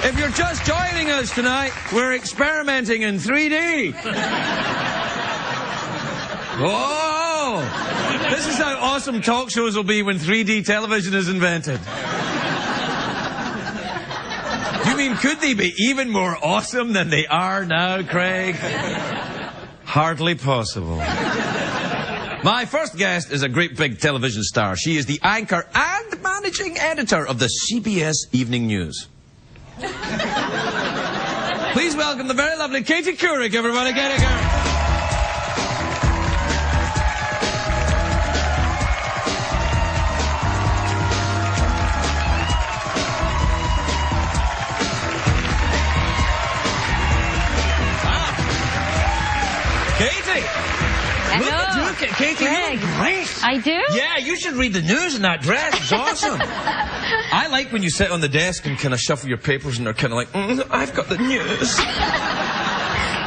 If you're just joining us tonight, we're experimenting in 3D. Oh! This is how awesome talk shows will be when 3D television is invented. You mean, could they be even more awesome than they are now, Craig? Hardly possible. My first guest is a great big television star. She is the anchor and managing editor of the CBS Evening News. Please welcome the very lovely Katie Couric, everybody. Get it, girl. Katie! Hello. Look at Katie, you look great. I do? Yeah, you should read the news in that dress. It's awesome. I like when you sit on the desk and kind of shuffle your papers and they're kind of like, I've got the news.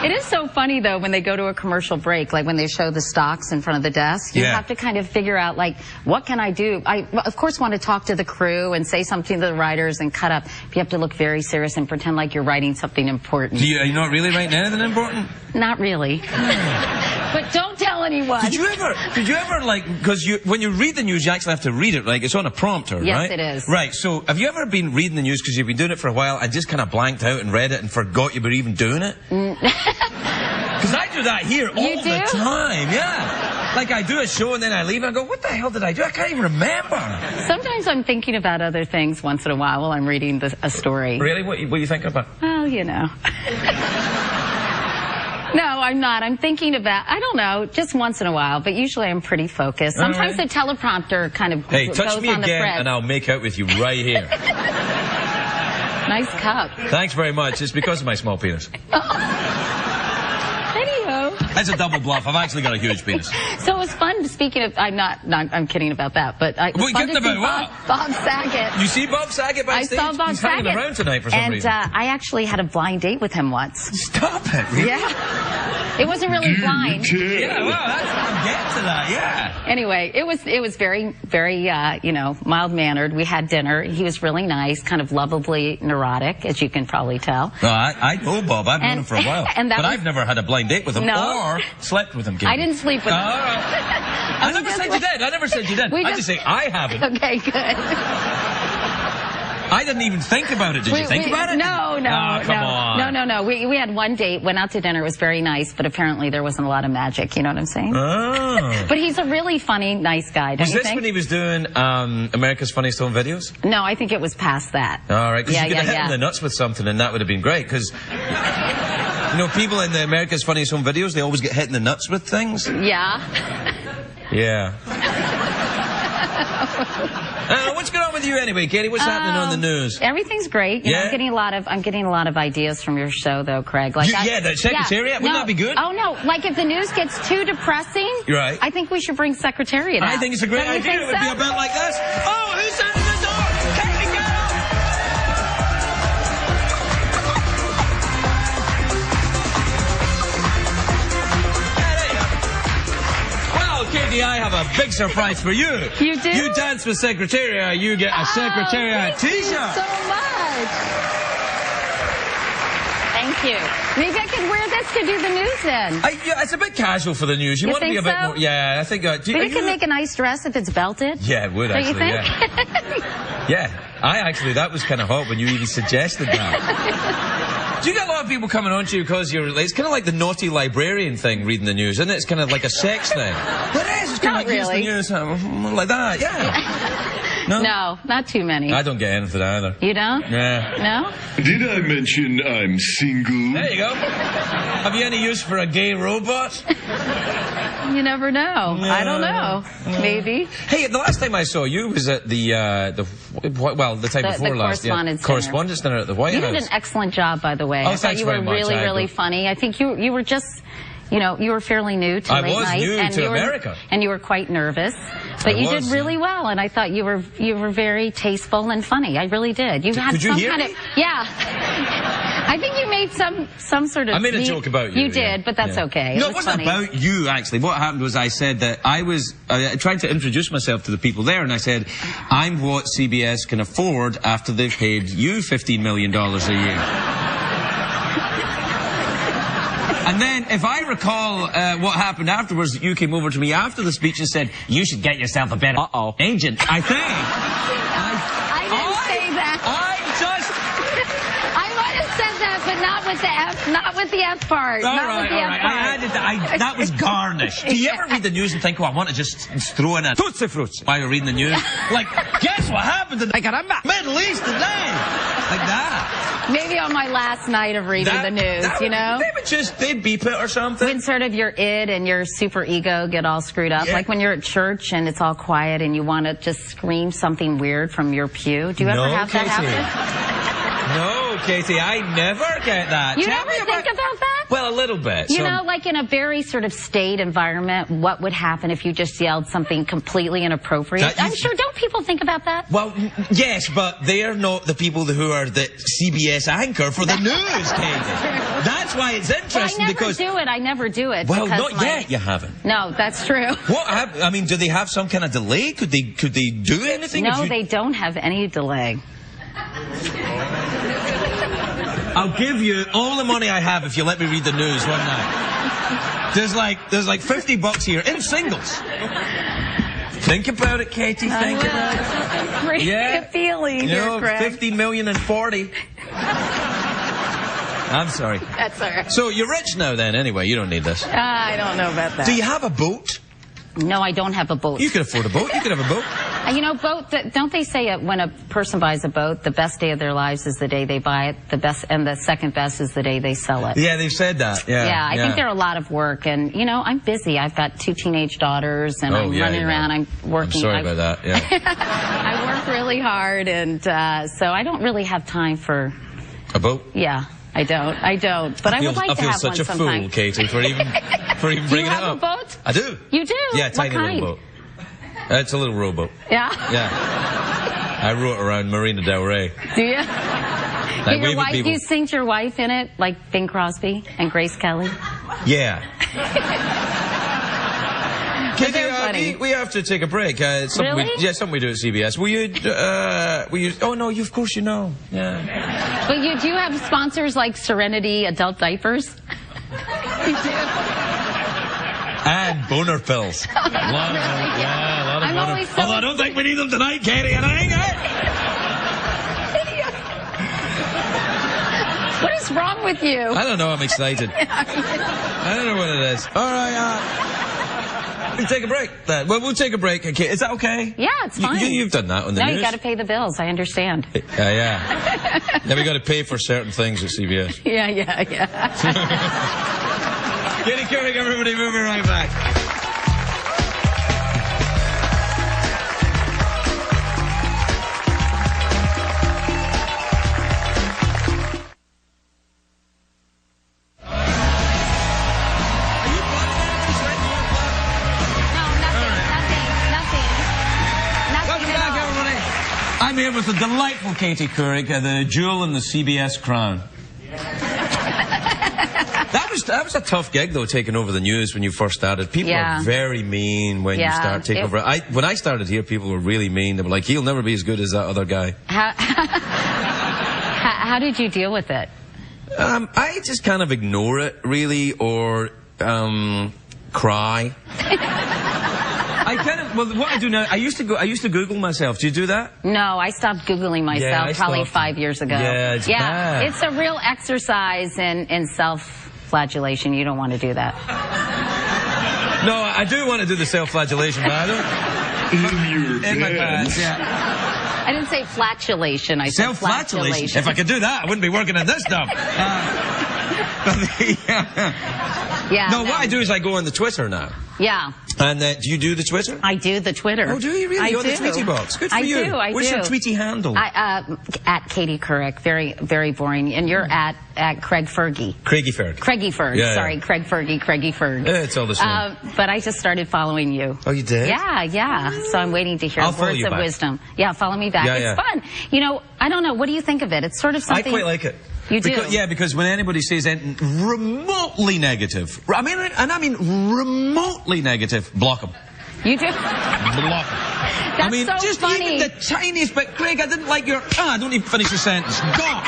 It is so funny, though, when they go to a commercial break, like when they show the stocks in front of the desk, you have to kind of figure out, like, what can I do? I, of course, want to talk to the crew and say something to the writers and cut up. You have to look very serious and pretend like you're writing something important. Are you not really writing anything important? Not really. But don't tell anyone. Did you ever, like, because when you read the news, you actually have to read it, like, it's on a prompter, right? Yes, it is. Right, so have you ever been reading the news because you've been doing it for a while and just kind of blanked out and read it and forgot you were even doing it? Because I do that here all the time, yeah. Like, I do a show and then I leave and I go, what the hell did I do? I can't even remember. Sometimes I'm thinking about other things once in a while while I'm reading a story. Really? What are you thinking about? Well, you know. No, I'm not. I'm thinking about, I don't know, just once in a while, but usually I'm pretty focused. Sometimes the teleprompter kind of goes touch me on the again thread. and I'll make out with you right here. Nice cup. Thanks very much. It's because of my small penis. Anyhow. That's a double bluff. I've actually got a huge penis. So it was fun, speaking of, I'm kidding about that, but it was fun to see Bob Saget. You see Bob Saget backstage? I saw Bob He's Saget. hanging around tonight for some reason. And I actually had a blind date with him once. Stop it. Really? Yeah. It wasn't really blind. Yeah, well, I'll get to that, yeah. Anyway, it was very, very, you know, mild-mannered. We had dinner. He was really nice, kind of lovably neurotic, as you can probably tell. No, I know Bob. I've known him for a while. But I've never had a blind date with him or slept with him. I didn't sleep with him. All right. I never said you did. I never said you did. I just say I haven't. Okay, good. I didn't even think about it. Did you think about it? No, no. Oh, come on. No. We had one date, went out to dinner. It was very nice, but apparently there wasn't a lot of magic. You know what I'm saying? Oh. But he's a really funny, nice guy, don't you think? Was this when he was doing America's Funniest Home Videos? No, I think it was past that. All right, because you could have hit him in the nuts with something and that would have been great, because... You know, people in the America's Funniest Home Videos, they always get hit in the nuts with things. Yeah. Yeah. What's going on with you anyway, Katie? What's happening on the news? Everything's great. You know, I'm getting a lot of ideas from your show, though, Craig. Like the Secretariat? Wouldn't that be good? Oh, no. Like, if the news gets too depressing, I think we should bring Secretariat out. I think it's a great idea. It would be a bit like this. Oh, who's in the door? Katie, get up! Katie, I have a big surprise for you. You do? You dance with Secretariat, you get a Secretariat t-shirt. Thank you so much. Thank you. Maybe I could wear this to do the news in. Yeah, it's a bit casual for the news. You want to be a bit more... Yeah, I think... But it can make a nice dress if it's belted. Yeah, it would, actually, yeah. Yeah, that was kind of hot when you even suggested that. Do you get a lot of people coming on to you because you're... It's kind of like the naughty librarian thing, reading the news, isn't it? It's kind of like a sex thing. But it is. It's kind of like really. The news, like that, yeah. No, not too many. I don't get anything either. You don't? Yeah. No? Did I mention I'm single? There you go. Have you any use for a gay robot? You never know. Yeah. I don't know. Maybe. Hey, the last time I saw you was at the time before last. Correspondence dinner at the White House. You did an excellent job, by the way. Oh, I thought you were really funny. I think you were just... You know, you were fairly new to late night. I was new to America. And you were quite nervous. But you did really well, and I thought you were very tasteful and funny. I really did. You had some kind of... Yeah. I think you made some sort of... I made a joke about you. You did, but that's okay. No, it wasn't about you, actually. What happened was I said that I was trying to introduce myself to the people there, and I said, I'm what CBS can afford after they've paid you $15 million a year. And then, if I recall what happened afterwards, you came over to me after the speech and said, you should get yourself a better agent, I think. I didn't say that. I might have said that, but not with the F part. All right. That was garnish. Do you ever read the news and think, oh, I want to just throw in a Tootsie Fruits while you're reading the news? Like, guess what happened to the Middle East today? Like that. Maybe on my last night of reading the news, you know? They'd beep it or something. When sort of your id and your super ego get all screwed up. Yeah. Like when you're at church and it's all quiet and you want to just scream something weird from your pew. Do you ever have that happen? No, Katie, I never get that. You never think about that? Well, a little bit. You know, like in a very sort of staid environment, what would happen if you just yelled something completely inappropriate? I'm sure, don't people think about that? Well, yes, but they're not the people who are the CBS anchor for the news, Katie. That's why it's interesting, because... I never do it. Well, not yet, you haven't. No, that's true. I mean, do they have some kind of delay? Could they do anything? No, they don't have any delay. I'll give you all the money I have if you let me read the news one night. There's like $50 here in singles. Think about it, Katie. Think about it. Great feeling here, Craig. 50 million and 40. I'm sorry. That's all right. So you're rich now then, anyway. You don't need this. I don't know about that. Do you have a boat? No, I don't have a boat. You could afford a boat. You could have a boat. You know, don't they say when a person buys a boat, the best day of their lives is the day they buy it, and the second best is the day they sell it. Yeah, they've said that. Yeah, I think they're a lot of work, and, you know, I'm busy. I've got 2 teenage daughters, and I'm running around. I'm working. I'm sorry about that, yeah. I work really hard, and so I don't really have time for... A boat? Yeah. I don't. But I would like to have one sometime. I feel such a fool, Katie, for even bringing it up. Do you have a boat? I do. You do? Yeah, tiny little boat. It's a little rowboat. Yeah? Yeah. I row it around Marina Del Rey. Do you? You sing to your wife in it, like Bing Crosby and Grace Kelly? Yeah. Katie, we have to take a break. Really? Something we do at CBS. Will you? Oh no, of course you know. Yeah. But do you have sponsors like Serenity adult diapers? You do. And boner pills. A lot of boner. Although I don't think we need them tonight, Katie. What is wrong with you? I don't know. I'm excited. I don't know what it is. All right. We take a break. Well, we'll take a break. Okay. Is that okay? Yeah, it's fine. You've done that on the news. No, you got to pay the bills. I understand. Yeah. Then we got to pay for certain things at CBS. Yeah. Katie Couric, everybody, we'll be right back. I'm here with the delightful Katie Couric, the jewel in the CBS crown. That was a tough gig, though, taking over the news when you first started. People are very mean when you start taking over. When I started here, people were really mean. They were like, he'll never be as good as that other guy. How did you deal with it? I just kind of ignore it, really, or cry. What I do now, I used to Google myself. Do you do that? No, I stopped Googling myself probably 5 years ago. Yeah, it's bad. It's a real exercise in self-flagellation. You don't want to do that. No, I do want to do the self-flagellation, but I don't. In my pants, yeah. I didn't say flatulation. I said self-flagellation. If I could do that, I wouldn't be working at this stuff. No, what I do is I go on the Twitter now. Yeah. And do you do the Twitter? I do the Twitter. Oh, do you really? You're on the Tweety box. Good for you. I do. What's your Tweety handle? At Katie Couric. Very, very boring. And you're at Craig Fergie. Craigie Ferg. Craigie Ferg. Yeah, sorry, Craig Fergie, Craigie Ferg. Yeah, it's all the same. But I just started following you. Oh, you did? Yeah. So I'm waiting to hear words of wisdom. Yeah, follow me back. It's fun. You know, I don't know. What do you think of it? It's sort of something... I quite like it. You do? Yeah, because when anybody says anything remotely negative, I mean remotely negative, block them. You do? Block them. That's I mean, so just funny. even the tiniest bit. Craig, I didn't like your... don't even finish your sentence. Gone.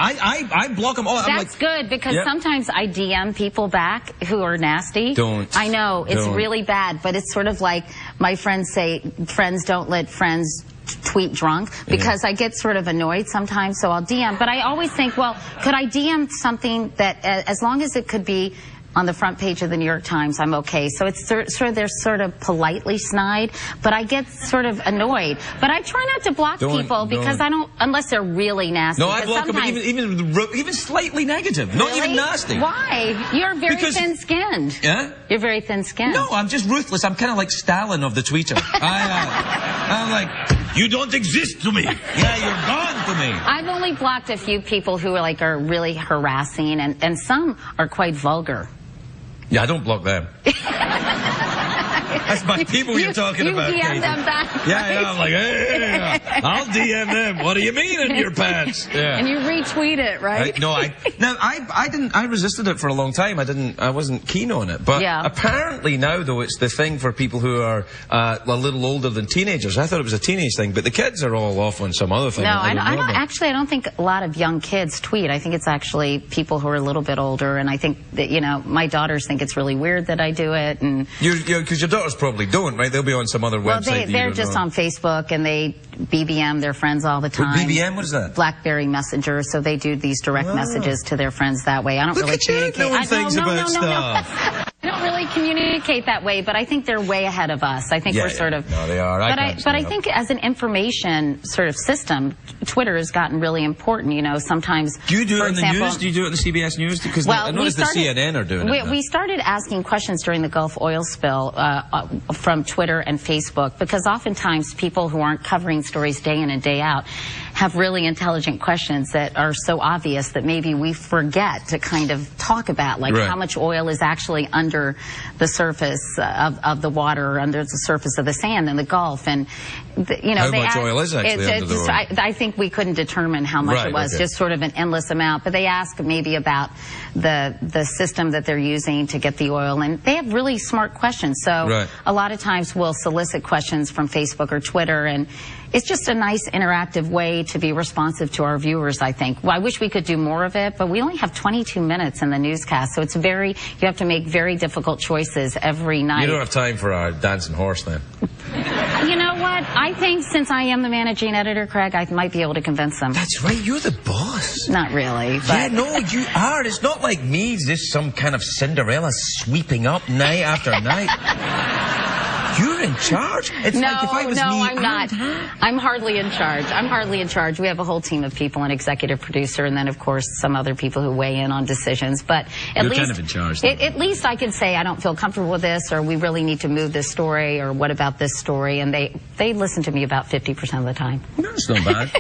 I block them all. I'm That's like, good, because sometimes I DM people back who are nasty. Don't. I know, it's Don't. really bad, but it's sort of like my friends say, friends don't let friends tweet drunk, because I get sort of annoyed sometimes, so I'll DM. But I always think, well, could I DM something that, as long as it could be on the front page of the New York Times, I'm okay. So it's they're sort of politely snide, but I get sort of annoyed. But I try not to block people, because I don't, unless they're really nasty. No, I block them even slightly negative, not even nasty. Why? You're very thin-skinned. Yeah? You're very thin-skinned. No, I'm just ruthless. I'm kind of like Stalin of the tweeter. I'm like, you don't exist to me. Yeah, you're gone to me. I've only blocked a few people who are really harassing, and some are quite vulgar. Yeah, I don't block them. That's my people you're talking about. You DM them back. Right? Yeah, I'm like, hey, I'll DM them. What do you mean in your pants? Yeah. And you retweet it, right? I resisted it for a long time. I wasn't keen on it. But apparently now, though, it's the thing for people who are a little older than teenagers. I thought it was a teenage thing, but the kids are all off on some other thing. No, I don't think a lot of young kids tweet. I think it's actually people who are a little bit older, and I think that, my daughters think it's really weird that I do it. And because your daughters probably don't, right? They'll be on some other website. Well, they're just on Facebook, and they BBM their friends all the time. BBM? What is that? BlackBerry Messenger. So they do these direct messages to their friends that way. I don't really communicate. Knowing things about stuff. I don't really communicate that way, but I think they're way ahead of us. I think we're sort of... No, they are. But I think as an information sort of system, Twitter has gotten really important. Sometimes... Do you do it in the news? Do you do it in the CBS News? Because I noticed the CNN are doing it. We started asking questions during the Gulf oil spill from Twitter and Facebook, because oftentimes people who aren't covering stories day in and day out have really intelligent questions that are so obvious that maybe we forget to kind of talk about, like how much oil is actually under the surface of the water, under the surface of the sand in the Gulf, and how much oil is actually under the oil? I think we couldn't determine how much it was, just sort of an endless amount. But they ask maybe about the system that they're using to get the oil, and they have really smart questions. So a lot of times we'll solicit questions from Facebook or Twitter, and it's just a nice interactive way to be responsive to our viewers, I think. Well, I wish we could do more of it, but we only have 22 minutes in the newscast, so you have to make very difficult choices every night. You don't have time for our dancing horse then. You know what? I think since I am the managing editor, Craig, I might be able to convince them. That's right, you're the boss. Not really, but... Yeah, no, you are. It's not like me, just some kind of Cinderella sweeping up night after night. You're in charge? It's like if I was me, I'm not. I'm hardly in charge. We have a whole team of people, an executive producer, and then, of course, some other people who weigh in on decisions. But at least, kind of in charge. At least I can say I don't feel comfortable with this, or we really need to move this story, or what about this story? And they listen to me about 50% of the time. That's not bad.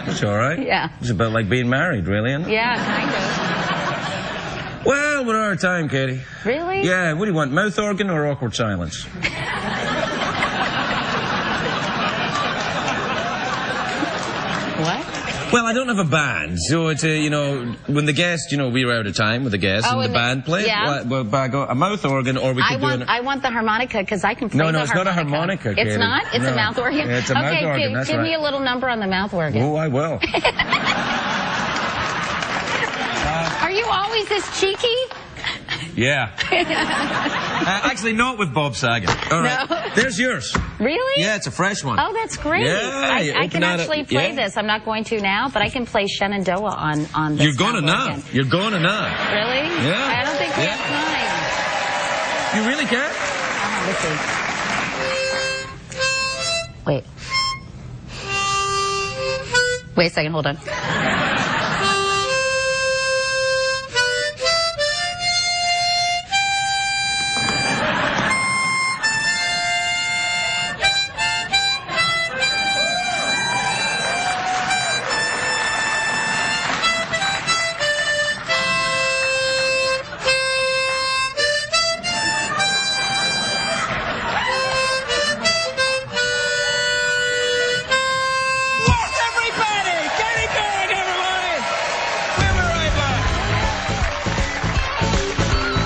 That's all right. Yeah. It's about like being married, really, isn't it? Yeah, kind of. Well, we're out of time, Katie. Really? Yeah, what do you want, mouth organ or awkward silence? What? Well, I don't have a band, so it's when the guest, we were out of time with the guest, and the band plays. Yeah. I go a mouth organ, or we could I want the harmonica, because I can play the harmonica. No, it's not a harmonica, Katie. It's not? It's a mouth organ? Yeah, it's a mouth organ, that's give me a little number on the mouth organ. Oh, I will. Are you always this cheeky? Yeah. Actually, not with Bob Saget. All right. No. There's yours. Really? Yeah, it's a fresh one. Oh, that's great. Yeah, I can actually play this. I'm not going to now, but I can play Shenandoah on this. You're going to now. You're going to now. Really? Yeah. I don't think we have time. You really can? Let's see. Wait. Wait a second, hold on.